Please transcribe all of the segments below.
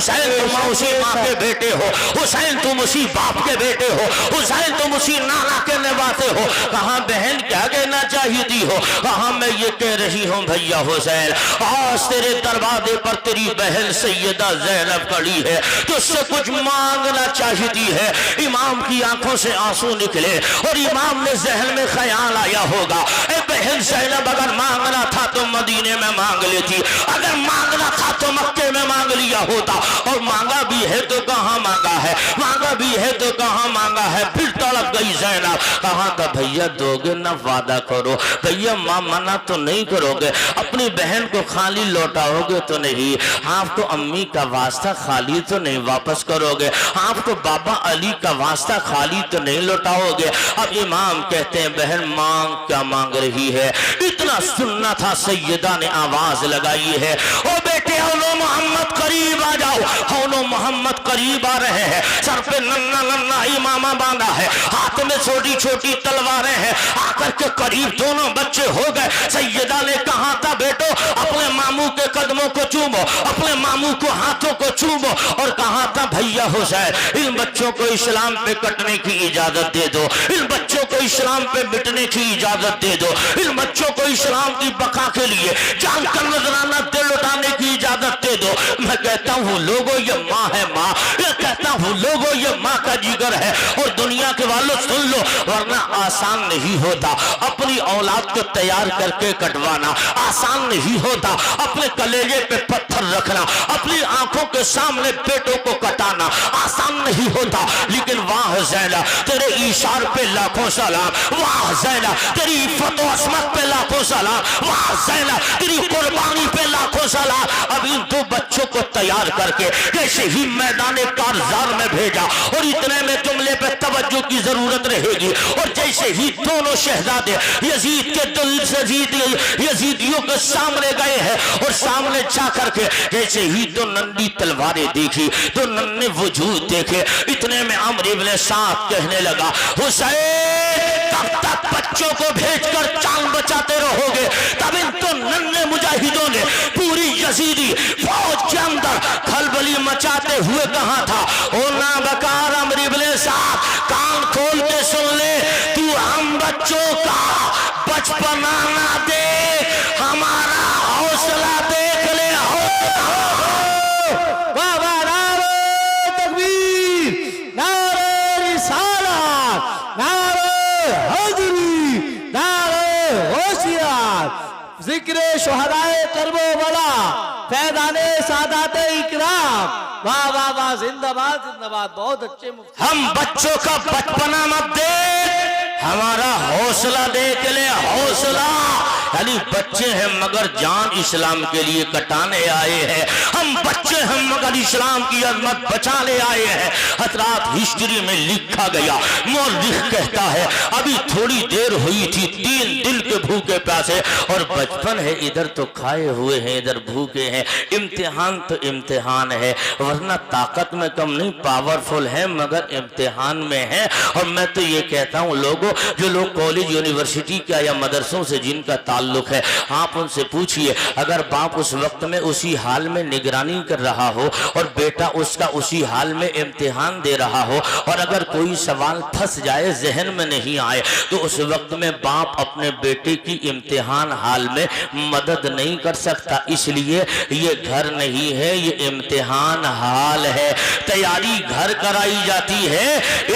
حسین تم اسی ماں کے بیٹے ہو، حسین تم اسی باپ کے بیٹے ہو، حسین تم اسی نانا کے نواسے ہو، کہاں بہن کیا کہنا چاہیتی ہو؟ کہاں میں یہ کہہ رہی ہوں بھیا حسین آج تیرے دروازے پر تیری بہن سیدہ زینب کھڑی ہے، تجھ سے کچھ مانگنا چاہتی ہے۔ امام کی آنکھوں سے آنسو نکلے اور امام نے ذہن میں خیال آیا ہوگا، اے بہن زینب اگر مانگنا تھا تو مدینے میں مانگ لیتی، اگر مانگنا تھا تو مکے میں مانگ لیا ہوتا، اور مانگا بھی ہے تو کہاں مانگا ہے، مانگا بھی ہے تو کہاں مانگا ہے۔ پھر تڑپ گئی زینب، کہاں تھا بھیا دو گے نہ وعدہ کرو، بھیا ماں منع تو نہیں کرو گے، اپنی بہن کو خالی لوٹاؤ گے تو نہیں، آپ کو امی کا واسطہ خالی تو نہیں واپس کرو گے، آپ کو بابا علی کا واسطہ خالی تو نہیں لوٹاؤ گے۔ اب امام کہتے ہیں بہن مانگ کیا مانگ رہی ہے؟ اتنا سننا تھا سیدہ نے آواز لگائی ہے، او بیٹے اولو محمد قریب آ جاؤ، اولو محمد قریب آ رہے ہیں، سر پہ ننا ننا امامہ باندھا ہے، ہاتھ میں چھوٹی چھوٹی تلواریں ہیں، آ کر کے قریب دونوں بچے ہو گئے۔ سیدہ نے کہا تھا بیٹو اپنے ماموں کے قدموں کو چومو، اپنے ماموں کو ہاتھوں کو چومو، اور کہا تھا بھیا حسین ان بچوں کو اسلام پہ کٹنے کی اجازت دے دو، ان بچوں کو اسلام پہ مٹنے کی اجازت دے دو، ان بچوں کو اسلام کی بقا کے لیے جان کا نذرانہ دل اٹھانے کی اجازت دے دو۔ میں کہتا ہوں لوگوں یہ ماں ہے، ماں یہ کہتا ہوں لوگوں یہ ماں کا جگر ہے، اور دنیا کے والوں سن لو ورنہ آسان نہیں ہوتا اپنی اولاد کو تیار کر کے کٹوانا، آسان نہیں ہوتا اپنے کلیجے پہ پتھر رکھنا، اپنی آنکھوں کے سامنے بیٹوں کو کٹانا آسان نہیں ہوتا، لیکن واہ زینب تیرے اشار پہ لاکھوں سلام، واہ زینب تیری عفت و عصمت پہ لاکھوں سلام، واہ زینب تیری قربانی پہ لاکھوں سلام۔ اب ان دو بچوں کو تیار کر کے جیسے ہی میدان کارزار میں بھیجا، اور اتنے میں جملے پہ توجہ کی ضرورت رہے گی، اور جیسے ہی دونوں شہزادے یزید کے دل یزیدیوں کے سامنے گئے ہیں، اور سامنے جا کر کے جیسے ہی دو ننی تلواریں دیکھی، دو ننے وجود دیکھے، اتنے میں عمرو ابن سعد کہنے لگا حسین کب تک بچوں کو بھیج کر جان بچاتے رہو گے؟ تب ان تو ننے مجاہدوں نے پوری یزیدی فوج کے اندر کھلبلی مچاتے ہوئے کہا تھا او نابکار عمرو ابن سعد کان کھول کے سن لے، تو ہم بچوں کا بچپنا نہ دیکھ، ہمارا حوصلہ دیکھ لے۔ نعرہ تکبیر، نعرہ رسالت، نعرہ حیدری، نعرہ ہوشیار، ذکر شہدائے کرب و بلا، فیضان سادات اکرام، واہ واہ واہ، زندہ باد زندہ باد، بہت اچھے مفتی۔ ہم بچوں کا بچپنا مت دیکھ، ہمارا حوصلہ دیکھ لے، حوصلہ یعنی بچے ہیں مگر جان اسلام کے لیے کٹانے آئے ہیں، ہم بچے ہیں مگر اسلام کی عظمت بچانے آئے ہیں۔ حضرات ہسٹری میں لکھا گیا، مورخ کہتا ہے ابھی تھوڑی دیر ہوئی تھی، 3 دن کے بھوکے پیاسے، اور بچپن ہے ادھر تو کھائے ہوئے ہیں ادھر بھوکے ہیں، امتحان تو امتحان ہے، ورنہ طاقت میں کم نہیں، پاورفل ہے مگر امتحان میں ہے۔ اور میں تو یہ کہتا ہوں لوگوں جو لوگ کالج یونیورسٹی کا یا مدرسوں سے جن کا تعلق ہے، آپ ان سے پوچھئے اگر باپ اس وقت میں اسی حال میں نگرانی کر رہا ہو اور بیٹا اس کا اسی حال میں امتحان دے رہا ہو، اور اگر کوئی سوال پھنس جائے ذہن میں نہیں آئے تو اس وقت میں باپ اپنے بیٹے کی امتحان حال میں مدد نہیں کر سکتا، اس لیے یہ گھر نہیں ہے، یہ امتحان حال ہے۔ تیاری گھر کرائی جاتی ہے،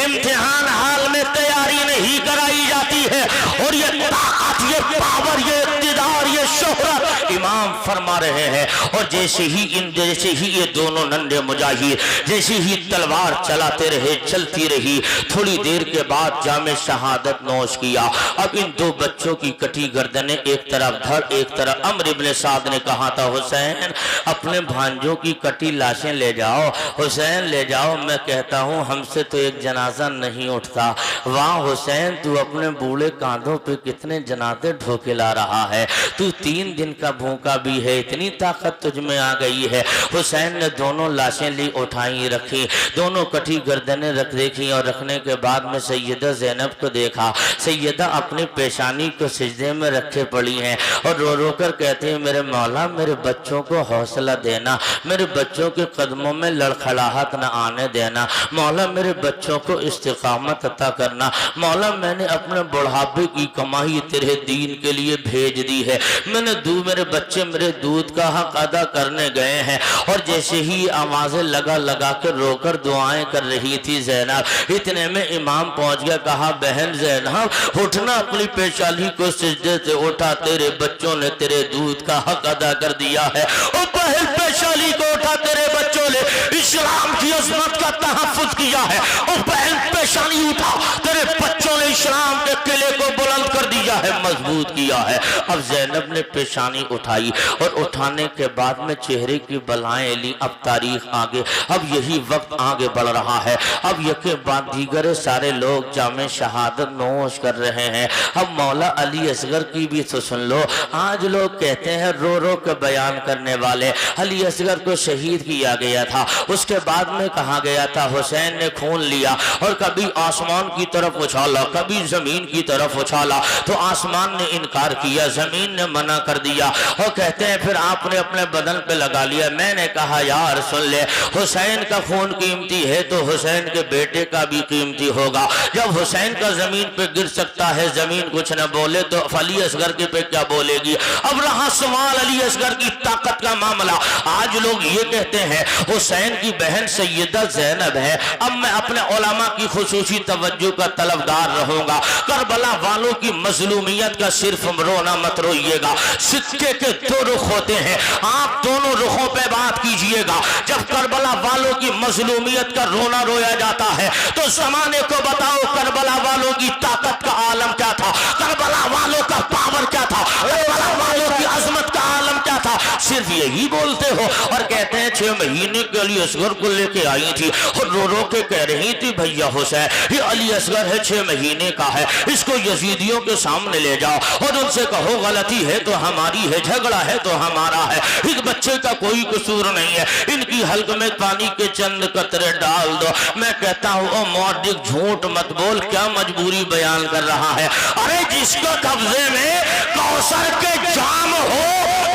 امتحان حال میں تیاری نہیں کرائی جاتی ہے، اور یہ طاقت، یہ پاور، یہ اقتدار، یہ شہرت امام فرما رہے ہیں۔ اور جیسے ہی یہ دونوں ننھے مجاہد جیسے ہی تلوار چلاتے رہے، چلتی رہی، تھوڑی دیر کے بعد جام شہادت نوش کیا۔ اب ان دو بچوں کی کٹی گردنیں ایک طرف دھڑ ایک طرف، عمرو ابن سعد نے کہا تھا حسین اپنے بھانجوں کی کٹی لاشیں لے جاؤ، حسین لے جاؤ، میں کہتا ہوں ہم سے تو ایک جنازہ نہیں اٹھتا۔ واہ حسین تو اپنے بوڑھے کاندھوں پہ کتنے جنازے ڈھوکے لا رہا ہے، تو 3 دن کا بھوکا بھی ہے، اتنی طاقت تجھ میں آ گئی ہے۔ حسین نے دونوں لاشیں لی، اٹھائیں، رکھی، دونوں کٹی گردنیں دیکھی، اور رکھنے کے بعد میں سیدہ زینب کو دیکھا، سیدہ اپنی پیشانی کو سجدہ سجدے میں رکھے پڑی ہیں اور رو رو کر کہتے ہیں میرے مولا میرے بچوں کو حوصلہ دینا، میرے بچوں کے قدموں میں لڑکھڑاہٹ نہ آنے دینا، مولا میرے بچوں کو استقامت عطا کرنا، مولا میں نے اپنے بڑھاپے کی کمائی تیرے دین کے لیے بھیج دی ہے، میں نے میرے بچے میرے دودھ کا حق ادا کرنے گئے ہیں۔ اور جیسے ہی آوازیں لگا لگا کے رو کر دعائیں کر رہی تھی زینب، اتنے میں امام پہنچ گیا، کہا بہن زینب اٹھنا، اپنی پیشانی کو سجدے سے اٹھا، تیرے بچوں نے تیرے دودھ کا حق ادا کر دیا ہے۔ او بہن پیشانی کو اٹھا، تیرے بچوں نے اسلام کی عظمت کا تحفظ کیا ہے۔ او بہن پیشانی اٹھا، تیرے بچوں نے اسلام کے قلعے کو بلند کر دیا ہے، مضبوط کیا ہے۔ اب زینب نے پیشانی اٹھائی اور اٹھانے کے بعد میں چہرے کی بلائیں لی۔ اب تاریخ آگے، اب یہی وقت آگے بڑھ رہا ہے، اب یکے بعد دیگر سارے لوگ جام شہادت نوش کر رہے ہیں۔ اب مولا علی اصغر کی بھی تو سن لو، آج لوگ کہتے ہیں رو رو کے بیان کرنے والے، علی اصغر کو شہید کیا گیا تھا، اس کے بعد میں کہا گیا تھا حسین نے خون لیا اور کبھی آسمان کی طرف اچھالا کبھی زمین کی طرف اچھالا، تو آسمان نے انکار کیا، زمین نے منع کر دیا، اور کہتے ہیں پھر آپ نے اپنے بدن پہ لگا لیا۔ میں نے کہا یار سن لے، حسین کا خون قیمتی ہے تو حسین کے بیٹے کا بھی قیمتی ہوگا۔ جب حسین کا زمین پہ گر سکتا ہے، زمین کچھ نہ بولے، تو علی اصغر کے پہ کیا بولے گی؟ اب رہا سوال علی اصغر کی طاقت کا معاملہ، آج لوگ یہ کہتے ہیں حسین کی بہن سیدہ زینب ہے۔ اب میں اپنے علماء کی خصوصی توجہ کا طلبگار رہوں گا، کربلا والوں کی مظلومیت کا صرف رونا مت روئیے گا، سکے کے دو رخ ہوتے ہیں، آپ دونوں رخوں پہ بات کیجئے گا۔ جب کربلا والوں کی مظلومیت کا رونا رویا جاتا ہے تو زمانے کو بتاؤ کربلا والوں کی طاقت کا عالم کیا تھا، کربلا والوں کا پاور کیا تھا، کربلا والوں کی عظمت کا عالم کیا تھا؟ صرف یہی بولتے ہو اور کہتے ہیں 6 مہینے کے علی اصغر کو لے کے آئی تھی اور رو رو کے کہہ رہی تھی بھیا حسین یہ علی اصغر ہے، 6 مہینے کا ہے، اس کو یزیدیوں کے سامنے لے جاؤ اور ان سے کہو غلطی ہے تو ہماری ہے، جھگڑا ہے تو ہمارا ہے، اس بچے کا کوئی قصور نہیں ہے، ان کی حلق میں پانی کے چند قطرے ڈال دو۔ میں کہتا ہوں او مورڈک جھوٹ مت بول، کیا مجبوری بیان کر رہا ہے؟ ارے جس کو قبضے میں کوثر کے جام ہو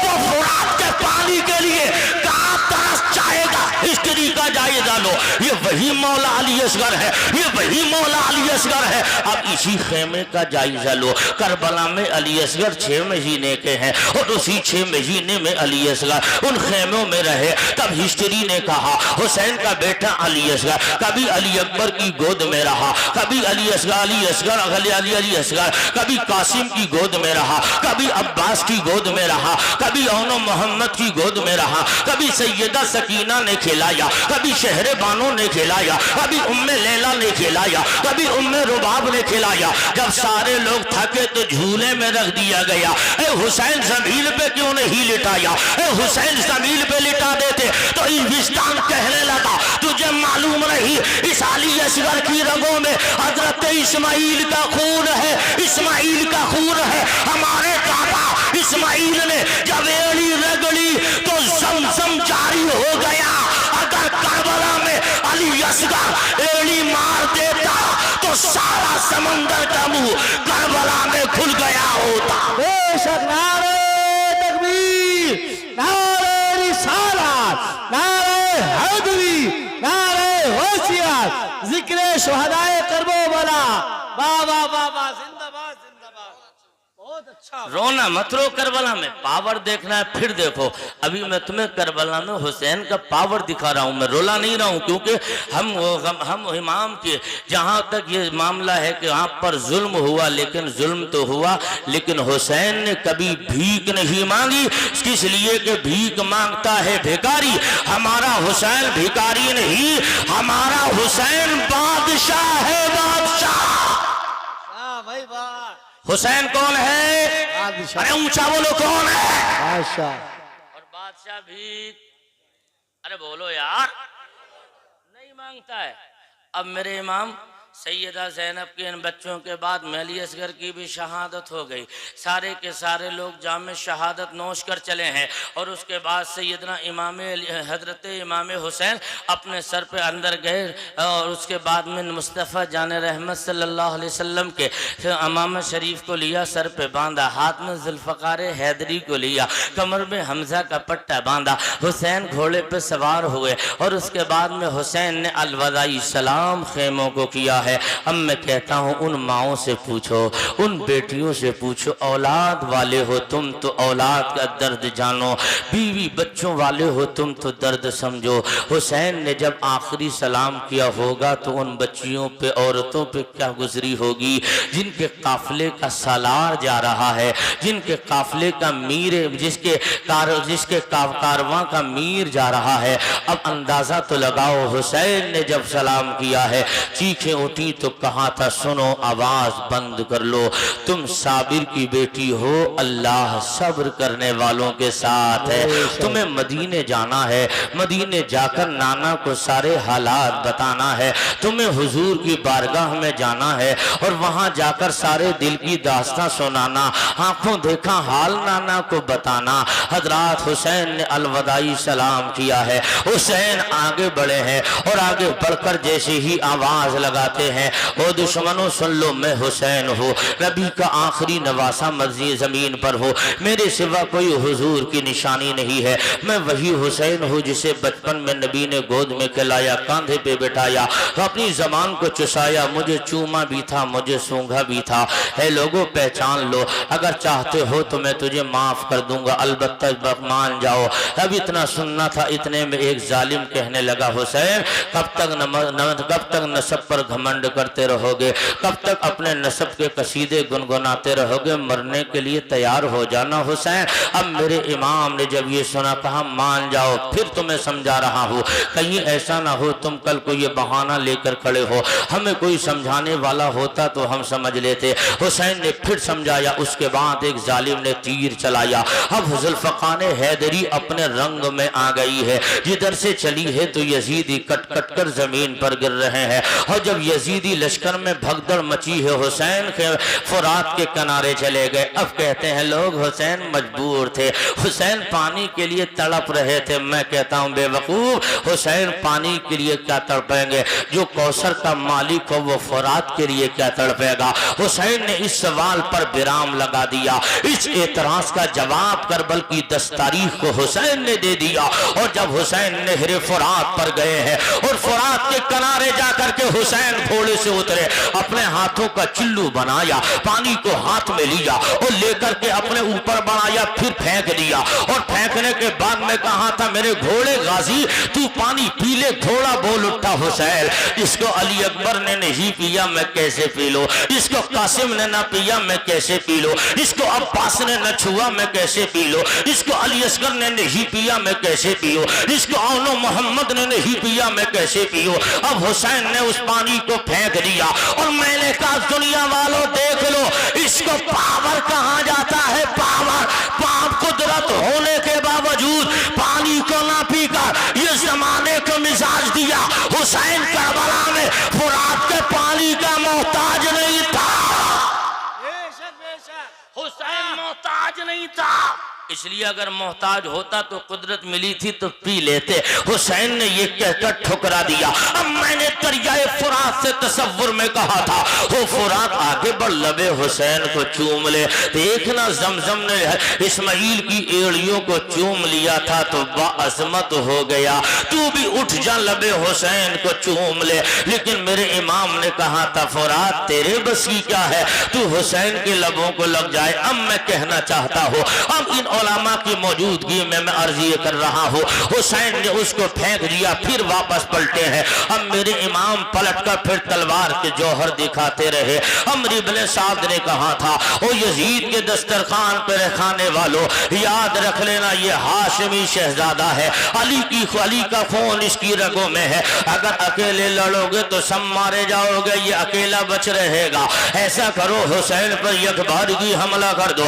تو فرات کے پانی کے لیے کہاں ترس چاہے گا؟ ہسٹری کا جائزہ لو، یہ وہی مولا علی اصغر ہے، یہ وہی مولا علی اصغر ہے۔ اب اسی خیمے کا جائزہ لو، کربلا میں علی اصغر 6 مہینے کے ہیں اور اسی 6 مہینے میں علی اصغر ان خیموں میں رہے۔ تب ہسٹری نے کہا حسین کا بیٹا علی اصغر کبھی علی اکبر کی گود میں رہا، کبھی علی اصغر کبھی قاسم کی گود میں رہا، کبھی عباس کی گود میں رہا، کبھی اون محمد کی گود میں رہا، کبھی سیدہ سکینہ نے کھلایا، کبھی شہر بانو نے کھلایا، کبھی ام لیلا نے کھلایا، کبھی ام رباب نے کھلایا۔ جب سارے لوگ تھکے تو جھولے میں رکھ دیا گیا، اے حسین زمین پہ کیوں نہیں لٹایا؟ اے حسین زمین پہ لٹا دیتے تو انگلستان کہنے لگا تجھے معلوم نہیں اس علی اصغر کی رگوں میں حضرت اسماعیل کا خون ہے، اسماعیل کا خون ہے۔ ہمارے بابا اسماعیل نے جب ایڑی رگڑی تو زمزم جاری ہو گیا، اگر کربلا میں علی اصغر ایڑی مار دیتا تو سارا سمندر کا منہ کربلا میں کھل گیا ہوتا۔ بے شک نعرہ تکبیر، نعرہ رسالت، نعرہ حیدری، نعرہ غوثیت، ذکر شہدائے کرب و بلا، بابا بابا زندہ باد زندہ باد۔ بہت اچھا، رونا مت رو، کربلا میں پاور دیکھنا ہے پھر دیکھو۔ ابھی میں تمہیں کربلا میں حسین کا پاور دکھا رہا ہوں، میں رولا نہیں رہا ہوں، کیونکہ ہم امام کے جہاں تک یہ معاملہ ہے کہ آپ پر ظلم ہوا، لیکن ظلم تو ہوا، لیکن حسین نے کبھی بھیک نہیں مانگی، اس لیے کہ بھیک مانگتا ہے بھیکاری، ہمارا حسین بھیکاری نہیں، ہمارا حسین بادشاہ ہے، بادشاہ۔ بھائی واہ، حسین کون ہے؟ بادشاہ، ارے اونچا بولو کون ہے؟ بادشاہ۔ اور بادشاہ بھی ارے بولو یار نہیں مانگتا ہے۔ اب میرے امام سیدہ زینب کے ان بچوں کے بعد میلی اصغر کی بھی شہادت ہو گئی. سارے کے سارے لوگ جام شہادت نوش کر چلے ہیں. اور اس کے بعد سیدنا حضرت امام حسین اپنے سر پہ اندر گئے اور اس کے بعد میں مصطفیٰ جان رحمت صلی اللہ علیہ وسلم کے امامہ شریف کو لیا, سر پہ باندھا, ہاتھ میں ذوالفقار حیدری کو لیا, کمر میں حمزہ کا پٹا باندھا. حسین گھوڑے پہ سوار ہوئے اور اس کے بعد میں حسین نے الوداعی سلام خیموں کو کیا ہے. اب میں کہتا ہوں ان ماؤں سے پوچھو, ان بیٹیوں سے پوچھو, اولاد والے ہو تم تو اولاد کا درد جانو, بیوی بچوں والے ہو تم تو درد سمجھو. حسین نے جب آخری سلام کیا ہوگا تو ان بچیوں پہ عورتوں پہ کیا گزری ہوگی جن کے قافلے کا سالار جا رہا ہے, جن کے قافلے کا میر, جس کے کارواں کا میر جا رہا ہے. اب اندازہ تو لگاؤ, حسین نے جب سلام کیا ہے چیخیں اٹھی تو کہا تھا سنو آواز بند کر لو, تم صابر کی بیٹی ہو, اللہ صبر کرنے والوں کے ساتھ ہے. تمہیں مدینے جانا ہے, مدینے جا کر نانا کو سارے حالات بتانا ہے. تمہیں حضور کی بارگاہ میں جانا ہے اور وہاں جا کر سارے دل کی داستان سنانا, آنکھوں دیکھا حال نانا کو بتانا. حضرات حسین نے الوداعی سلام کیا ہے. حسین آگے بڑھے ہیں اور آگے بڑھ کر جیسے ہی آواز لگاتے ہیں, او دشمنوں سن لو میں حسین ہوں, نبی کا آخری نواسہ مرضی زمین پر ہو, میرے سوا کوئی حضور کی نشانی نہیں ہے. میں وہی حسین ہوں جسے بچپن میں نبی نے گود میں کھلایا, کاندھے پہ بٹھایا, اپنی زبان کو چسایا, مجھے چوما بھی تھا, مجھے سونگھا بھی تھا. اے لوگوں پہچان لو, اگر چاہتے ہو تو میں تجھے معاف کر دوں گا, البتہ مان جاؤ. اب اتنا سننا تھا, اتنے میں ایک ظالم کہنے لگا حسین کب تک نسب پر گھمنڈ کرتے رہو گے, کب تک اپنے نسب کے قصیدے گنگناتے رہو گے, مرنے کے لیے تیار ہو جانا حسین. اب میرے امام نے جب یہ سنا کہا مان جاؤ, پھر تمہیں سمجھا رہا ہوں, کہیں ایسا نہ ہو تم کل کو یہ بہانہ لے کر کھڑے ہو, ہمیں کوئی سمجھانے والا ہوتا تو ہم سمجھ لیتے. حسین نے پھر سمجھایا, اس کے بعد ایک ظالم نے تیر چلایا. اب ذوالفقار حیدری اپنے رنگ میں آ گئی ہے, جدھر سے چلی ہے تو یزیدی کٹ کٹ کر زمین پر گر رہے ہیں. اور جب یزیدی لشکر میں بھگدڑ مچی ہے, حسین کے فرات کے کنارے چلے گئے. اب کہتے ہیں لوگ حسین مجبور تھے, حسین پانی کے لیے تڑپ رہے تھے. میں کہتا ہوں بے وقوف, حسین پانی کے لیے کیا تڑپیں گے, جو کوثر کا مالک ہو وہ فرات کے لیے کیا تڑپے گا. حسین نے اس سوال پر برام لگا دیا, اس اعتراض کا جواب کربل کی 10 تاریخ کو حسین نے دے دیا. اور جب حسین نہر فرات پر گئے ہیں اور فرات کے کنارے جا کر کے حسین گھوڑے سے اترے, اپنے ہاتھوں کا چلو بنایا, پانی کو ہاتھ میں لیا اور لے کر کے اپنے اوپر بڑھایا, پھر پھینک دیا. اور پھینکنے کے بعد میں کہا تھا میرے گھوڑے غازی تو پانی پی لے. گھوڑا بول اٹھا حسین, اس کو علی اکبر نے نہیں پیا میں کیسے پی لوں, اس کو قاسم نے نہ پیا میں کیسے پی لوں, اس کو عباس نے نہ چھوا میں کیسے پی لوں, اس کو علی اصغر نے نہیں پیا میں کیسے پیوں, اس کو اون محمد نے نہیں پیا میں کیسے پیوں. اب حسین نے اس پانی کو پھینک دیا اور میں نے کہا دنیا والوں دیکھ لو, اس کو پاور کہا جاتا ہے. پاور قدرت ہونے کے باوجود پانی کو نہ پی کر یہ زمانے کو مزاج دیا. حسین کربلا میں فرات کے پانی کا محتاج نہیں تھا, حسین محتاج نہیں تھا. اس لیے اگر محتاج ہوتا تو قدرت ملی تھی تو پی لیتے. حسین نے یہ کہہ کر ٹھکرا دیا. اب میں نے دریائے فرات سے تصور میں کہا تھا وہ فرات آگے بڑھ لبے حسین کو چوم لے. دیکھنا زمزم نے اسماعیل کی ایڑیوں کو چوم لیا تھا تو باعظمت ہو گیا, تو بھی اٹھ جا لبے حسین کو چوم لے. لیکن میرے امام نے کہا تھا فرات تیرے بس کی کیا ہے, تو حسین کے لبوں کو لگ جائے. اب میں کہنا چاہتا ہوں, اب ان علماء کی موجودگی میں عرض یہ کر رہا ہوں, حسین نے اس کو پھینک دیا, پھر واپس پلٹے ہیں. اب میرے امام پلٹ کر پھر تلوار کے جوہر دکھاتے رہے. عمر ابن سعد نے کہا تھا او یزید کے دسترخوان پر کھانے والوں, یاد رکھ لینا یہ ہاشمی شہزادہ ہے, علی کا خون اس کی رگوں میں ہے. اگر اکیلے لڑو گے تو سب مارے جاؤ گے, یہ اکیلا بچ رہے گا. ایسا کرو حسین پر یکبارگی حملہ کر دو.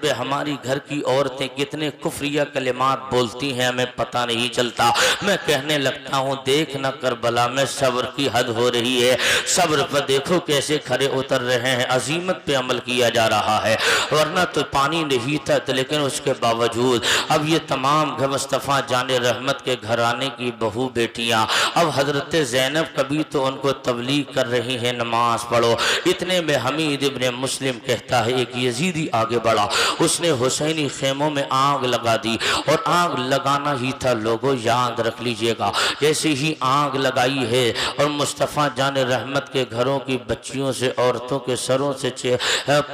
پہ ہماری گھر کی عورتیں کتنے کفریہ کلمات بولتی ہیں ہمیں پتہ نہیں چلتا. میں کہنے لگتا ہوں دیکھ نہ کربلا میں صبر کی حد ہو رہی ہے. صبر پر دیکھو کیسے کھڑے اتر رہے ہیں. عظیمت پہ عمل کیا جا رہا ہے. ورنہ تو پانی نہیں تھا لیکن اس کے باوجود اب یہ تمام مصطفیٰ جان رحمت کے گھرانے کی بہو بیٹیاں اب حضرت زینب کبھی تو ان کو تبلیغ کر رہی ہیں نماز پڑھو. اتنے میں حمید ابن مسلم کہتا ہے ایک یزیدی آگے بڑھا, اس نے حسینی خیموں میں آگ لگا دی. اور آگ لگانا ہی تھا لوگوں, یاد رکھ لیجئے گا. جیسے ہی آگ لگائی ہے اور مصطفیٰ جان رحمت کے گھروں کی بچیوں سے عورتوں کے سروں سے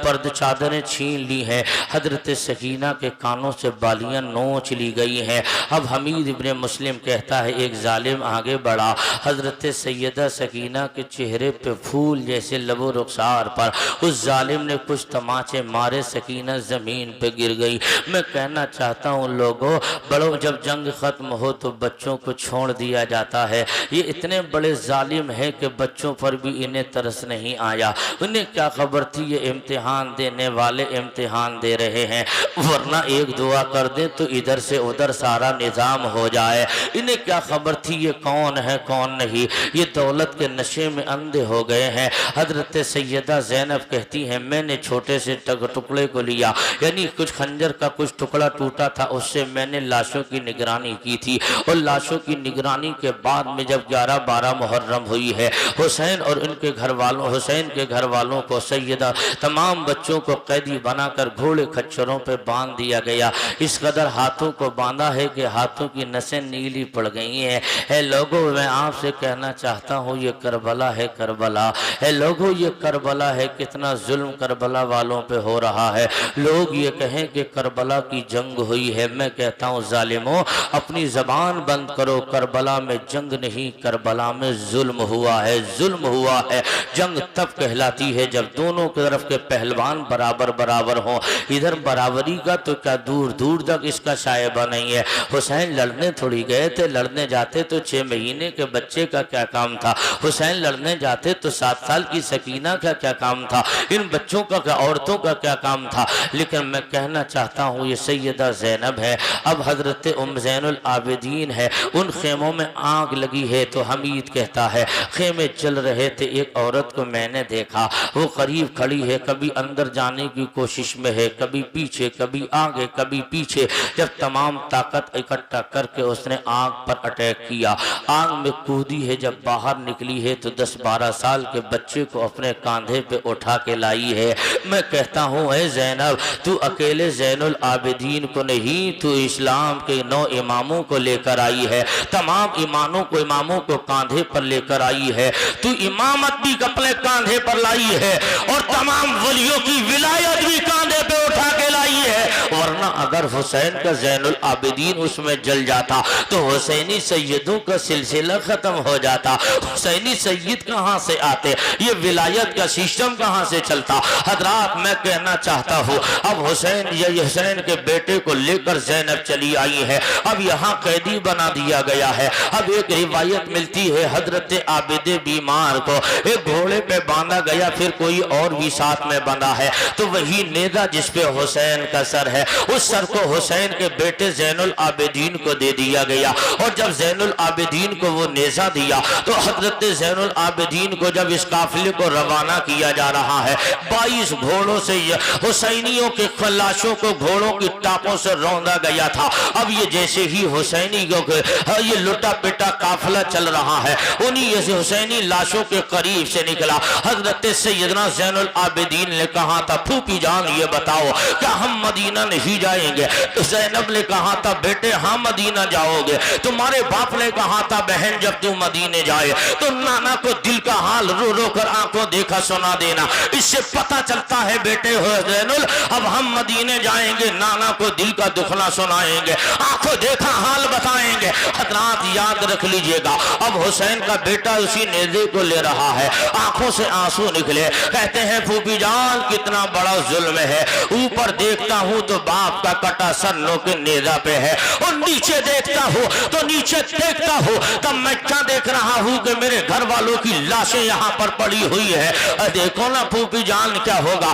پرد چادریں چھین لی ہیں. حضرت سکینہ کے کانوں سے بالیاں نوچ لی گئی ہیں. اب حمید ابن مسلم کہتا ہے ایک ظالم آگے بڑھا, حضرت سیدہ سکینہ کے چہرے پہ پھول جیسے لب و رخسار پر اس ظالم نے کچھ تماچے مارے, سکینہ زمین پہ گر گئی. میں کہنا چاہتا ہوں لوگوں بڑوں جب جنگ ختم ہو تو بچوں کو چھوڑ دیا جاتا ہے. یہ اتنے بڑے ظالم ہیں کہ بچوں پر بھی انہیں ترس نہیں آیا. انہیں کیا خبر تھی یہ امتحان دینے والے امتحان دے رہے ہیں, ورنہ ایک دعا کر دیں تو ادھر سے ادھر سارا نظام ہو جائے. انہیں کیا خبر تھی یہ کون ہے کون نہیں, یہ دولت کے نشے میں اندھے ہو گئے ہیں. حضرت سیدہ زینب کہتی ہیں میں نے چھوٹے سے ٹکڑے کو لیا, یعنی کچھ خنجر کا کچھ ٹکڑا ٹوٹا تھا, اس سے میں نے لاشوں کی نگرانی کی تھی. اور لاشوں کی نگرانی کے بعد میں جب 11-12 محرم ہوئی ہے, حسین اور ان کے گھر والوں حسین کے گھر والوں کو سیدہ تمام بچوں کو قیدی بنا کر گھوڑے کھچروں پہ باندھ دیا گیا. اس قدر ہاتھوں کو باندھا ہے کہ ہاتھوں کی نسیں نیلی پڑ گئی ہیں. اے لوگوں میں آپ سے کہنا چاہتا ہوں یہ کربلا ہے کربلا. اے لوگوں یہ کربلا ہے, کتنا ظلم کربلا والوں پہ ہو رہا ہے. لوگ یہ کہیں کہ کربلا کی جنگ ہوئی ہے, میں کہتا ہوں ظالموں اپنی زبان بند کرو. کربلا میں جنگ نہیں, کربلا میں ظلم ہوا ہے, ظلم ہوا ہے. جنگ تب کہلاتی ہے جب دونوں طرف کے پہلوان برابر برابر ہوں. ادھر برابری کا تو کیا دور دور تک اس کا شائبہ نہیں ہے. حسین لڑنے تھوڑی گئے تھے, لڑنے جاتے تو 6 مہینے کے بچے کا کیا کام تھا. حسین لڑنے جاتے تو 7 سال کی سکینہ کا کیا کام تھا. ان بچوں کا کیا عورتوں کا کیا کام تھا. لیکن میں کہنا چاہتا ہوں یہ سیدہ زینب ہے, اب حضرت زین العابدین ہے. ان خیموں میں آگ لگی ہے تو حمید کہتا ہے خیمے چل رہے تھے, ایک عورت کو میں نے دیکھا, وہ قریب کھڑی ہے, کبھی اندر جانے کی کوشش میں ہے, کبھی پیچھے کبھی آگے کبھی پیچھے. جب تمام طاقت اکٹھا کر کے اس نے آگ پر اٹیک کیا, آگ میں کودی ہے. جب باہر نکلی ہے تو 10-12 سال کے بچے کو اپنے کاندھے پہ اٹھا کے لائی ہے. میں کہتا ہوں اے زینب تو اکیلے زین العابدین کو نہیں, تو اسلام کے 9 اماموں کو لے کر آئی ہے, تمام اماموں کو کاندھے پر لے کر آئی ہے. تو امامت بھی اپنے کاندھے پر لائی ہے اور تمام ولیوں کی ولایت بھی کاندھے پہ اٹھا کے لائی ہے. ورنہ اگر حسین کا زین العابدین اس میں جل جاتا تو حسینی سیدوں کا سلسلہ ختم ہو جاتا. حسینی سید کہاں سے آتے, یہ ولایت کا سسٹم کہاں سے چلتا. حضرات میں کہنا چاہتا ہوں اب حسین کے بیٹے کو لے کر زینب چلی آئی ہے, اب یہاں قیدی بنا دیا گیا ہے. اب ایک روایت ملتی ہے حضرت عابد بیمار کو ایک گھوڑے پہ باندھا گیا, پھر کوئی اور بھی ساتھ میں بندھا ہے, تو وہی نیزہ جس پہ حسین کا سر ہے اس سر کو حسین کے بیٹے زین العابدین کو دے دیا گیا. اور جب زین العابدین کو وہ نیزہ دیا تو حضرت زین العابدین کو جب اس قافلے کو روانہ کیا جا رہا ہے 22 گھوڑوں سے حسینیوں کے لاشوں کو گھوڑوں کی ٹاپوں سے روندا گیا تھا. اب یہ جیسے ہی حسینی یہ لٹا پٹا قافلہ چل رہا ہے انہی حسینی لاشوں کے قریب سے نکلا. حضرت سیدنا زین العابدین نے کہا تھا پھوپھی جان یہ بتاؤ کیا ہم مدینہ نہیں جائیں گے. زینب نے کہا تھا بیٹے ہاں مدینہ جاؤ گے. تمہارے باپ نے کہا تھا بہن جب تم مدینے جائے تو نانا کو دل کا حال رو رو کر آنکھوں دیکھا سنا دینا. اس سے پتہ چلتا ہے بیٹے ہو زین اب ہم مدینے جائیں گے, نانا کو دل کا دکھنا سنائیں گے, آنکھوں دیکھا حال بتائیں گے. حضرات یاد رکھ لیجئے گا اب حسین کا بیٹا اسی نیزے کو لے رہا ہے, آنکھوں سے آنسو نکلے. کہتے ہیں پھوپھی جان کتنا بڑا ظلم ہے, اوپر دیکھتا ہوں تو باپ کا کٹا سر نو کے نیزہ پہ ہے, اور نیچے دیکھتا ہوں تو نیچے دیکھتا ہوں تب میں کیا دیکھ رہا ہوں کہ میرے گھر والوں کی لاشیں یہاں پر پڑی ہوئی ہے. دیکھو نا پھوپھی جان کیا ہوگا.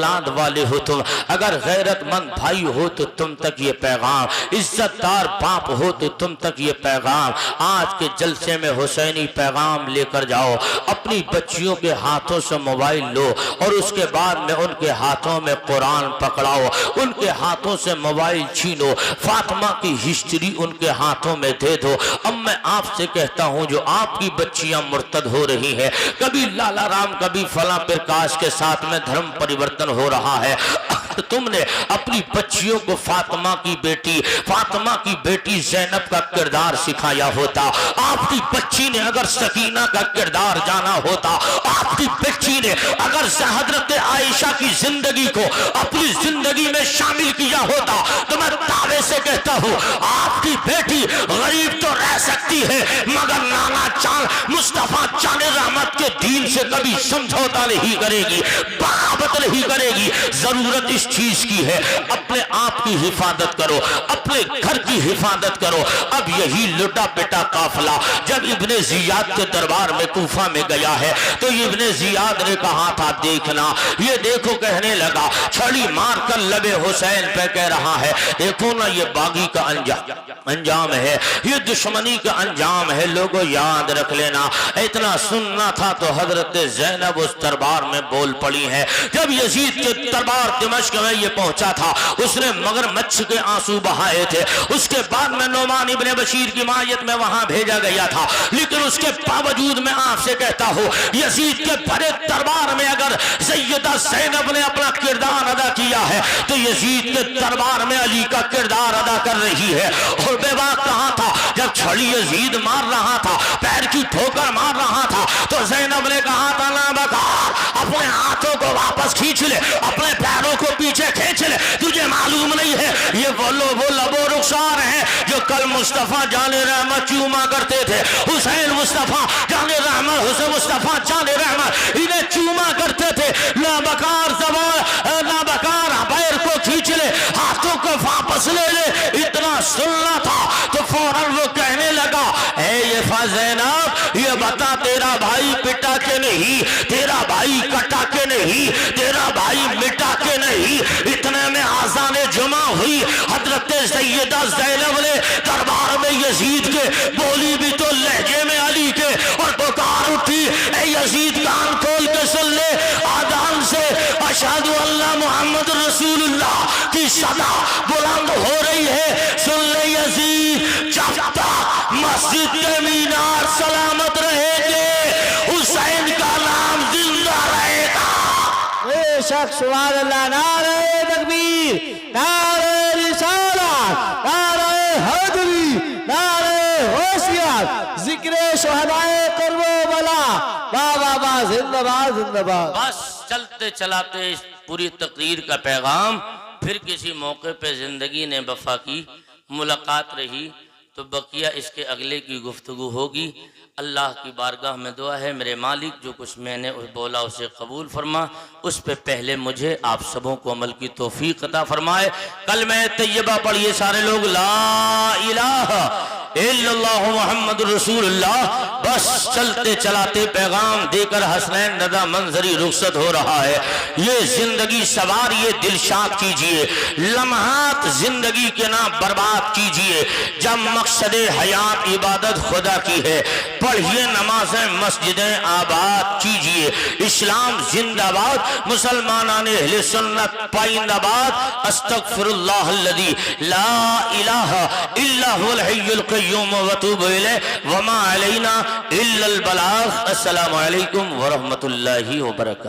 اولاد والے ہو تم، اگر غیرت مند بھائی ہو تو تم تک یہ پیغام، عزت دار باپ ہو تو تم تک یہ پیغام، آج کے جلسے میں حسینی پیغام لے کر جاؤ۔ اپنی بچیوں کے ہاتھوں سے موبائل لو اور اس کے بعد میں ان کے ہاتھوں میں قرآن پکڑاؤ، ان کے ہاتھوں سے موبائل چھینو، فاطمہ کی ہسٹری ان کے ہاتھوں میں دے دو۔ اب میں آپ سے کہتا ہوں جو آپ کی بچیاں مرتد ہو رہی ہیں، کبھی لالا رام کبھی فلاں پرکاش کے ساتھ میں دھرم پریورتن ہو رہا ہے، تم نے اپنی بچیوں کو فاطمہ کی بیٹی زینب کا کردار سکھایا ہوتا، آپ کی بچی نے اگر سکینہ کا کردار جانا ہوتا، آپ کی بچی نے اگر حضرت عائشہ کی زندگی کو اپنی زندگی میں شامل کیا ہوتا، تو میں دعوے سے کہتا ہوں آپ کی بیٹی غریب تو رہ سکتی ہے مگر نانا چاند مصطفیٰ جان رحمت کے دین سے کبھی سمجھوتا نہیں کرے گی، بغاوت نہیں کرے گی۔ ضرورت اس چیز کی ہے اپنے آپ کی حفاظت کرو، اپنے گھر کی حفاظت کرو۔ اب یہی لٹا پٹا قافلہ جب ابن زیاد کے دربار میں کوفہ میں گیا ہے تو ابن زیاد نے کہا تھا دیکھنا، یہ دیکھو کہنے لگا، چھڑی مار کر لبے حسین پہ کہہ رہا ہے دیکھو نا یہ باغی کا انجام ہے، یہ دشمنی کا انجام ہے، لوگوں یاد رکھ لینا۔ اتنا سننا تھا تو حضرت زینب اس دربار میں بول پڑی ہے۔ جب یزید کے دربار دمشق میں یہ پہنچا تھا اس نے مگرمچھ کے آنسو بہائے تھے، اس کے بعد میں نعمان ابن بشیر کی مائیت میں وہاں بھیجا گیا تھا، لیکن اس کے باوجود میں آپ سے کہتا ہوں یزید کے بڑے دربار میں اگر سیدہ زینب نے اپنا کردار ادا کیا ہے تو یزید کے دربار میں علی کا کردار ادا کر رہی ہے۔ اور بے باک کہاں تھا جب چھڑی یزید مار رہا تھا، پیر کی ٹھوکر مار رہا تھا تو زینب نے کہا تھا نا بکار اپنے ہاتھوں کو واپس کھینچ لے، اپنے پیروں کو پیچھے کھینچ لے، تجھے معلوم نہیں ہے یہ وہ لب و رخسار ہیں جو کل مصطفیٰ جان رحمت چوما کرتے تھے، حسین مصطفیٰ جان رحمت، حسین مصطفیٰ جان رحمت انہیں چوما کرتے تھے۔ نابکار زبان، نابکار پیر کو کھینچ لے، ہاتھوں کو واپس لے لے، اتنا سننا تھا تو فوراً وہ کہنے لگا اے یہ زینب یہ بتا تیرا بھائی پٹا کے نہیں، تیرا بھائی کٹا کے نہیں، تیرا بھائی مٹا کے نہیں۔ اتنے میں آذان جمعہ ہوئی، حضرت سیدہ زینب نے دربار میں یزید کے بولی بھی تو لہجے میں علی کے اور پکار اٹھی اے یزید کان کھول کے سن لے، آذان سے اشہد اللہ محمد رسول اللہ کی صدا بلند ہو رہی ہے، سن لے یزید جب تک مسجد کے مینار سلامت رہے گے حسین کا نام زندہ رہے گا۔ بے شک سبحان اللہ، نعرہ تکبیر، نعرہ رسالت، نعرہ حیدری، نعرہ حیثیت، ذکر شہدائے کربلا، واہ واہ واہ، زندہ باد زندہ باد۔ بس چلتے چلاتے پوری تقریر کا پیغام، پھر کسی موقع پہ زندگی نے وفا کی، ملاقات رہی تو بقیہ اس کے اگلے کی گفتگو ہوگی۔ اللہ کی بارگاہ میں دعا ہے میرے مالک جو کچھ میں نے بولا اسے قبول فرما، اس پہ پہلے مجھے آپ سبوں کو عمل کی توفیق عطا فرمائے۔ کلمہ طیبہ پڑھیے سارے لوگ، لا الہ الا اللہ محمد رسول اللہ۔ بس چلتے چلاتے پیغام دے کر حسنین رضا منظری رخصت ہو رہا ہے۔ یہ زندگی سواریے دلشاد کیجئے، لمحات زندگی کے نام برباد کیجئے۔ جب مقصد حیات عبادت خدا کی ہے، پڑھیے نمازیں مسجدیں آباد کیجئے۔ اسلام زندہ باد، مسلمانان اہل سنت پائندہ باد۔ استغفر اللہ الذی لا الہ الا هو الحی القیوم واتوب الیہ وما علینا الا البلاغ۔ السلام علیکم ورحمۃ اللہ وبرکاتہ۔